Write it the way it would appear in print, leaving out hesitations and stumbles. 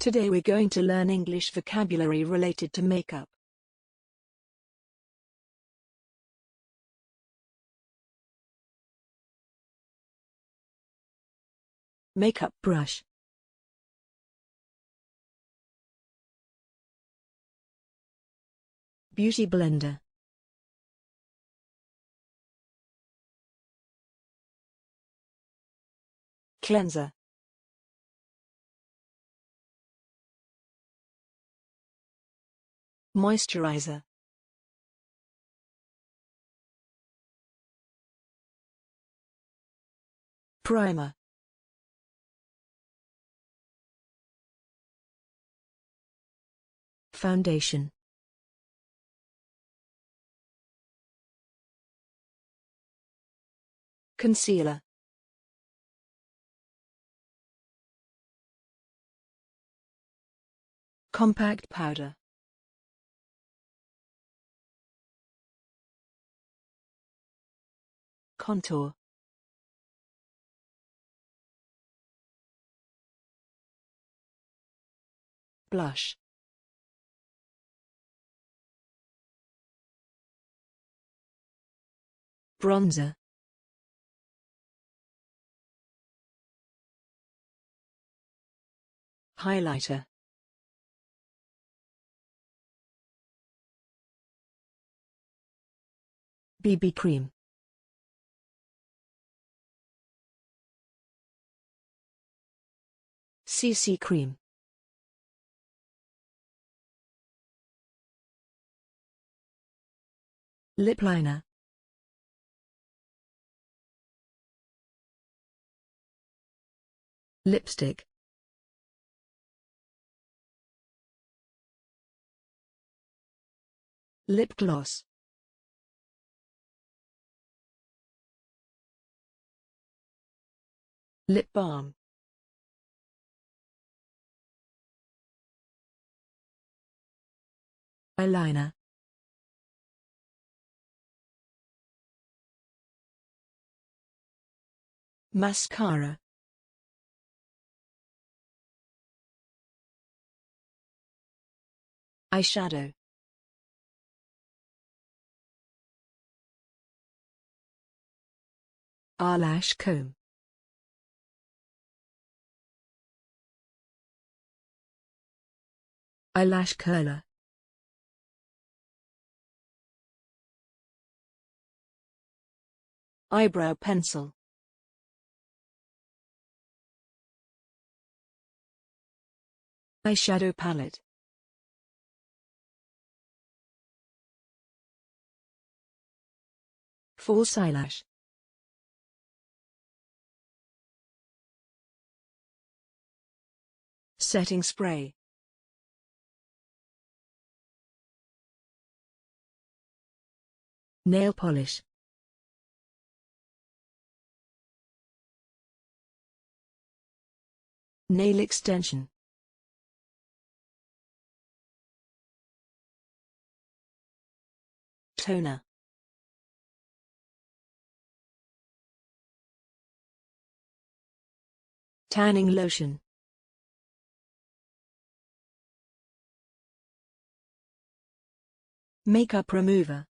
Today we're going to learn English vocabulary related to makeup. Makeup brush. Beauty blender. Cleanser. Moisturizer. Primer. Foundation. Concealer. Compact powder. Contour. Blush. Bronzer. Highlighter. BB cream. CC cream. Lip liner. Lipstick. Lip gloss. Lip balm. Eyeliner. Mascara. Eyeshadow. Eyelash comb. Eyelash curler. Eyebrow pencil. Eyeshadow palette. False eyelash. Setting spray. Nail polish. Nail extension. Toner. Tanning lotion. Makeup remover.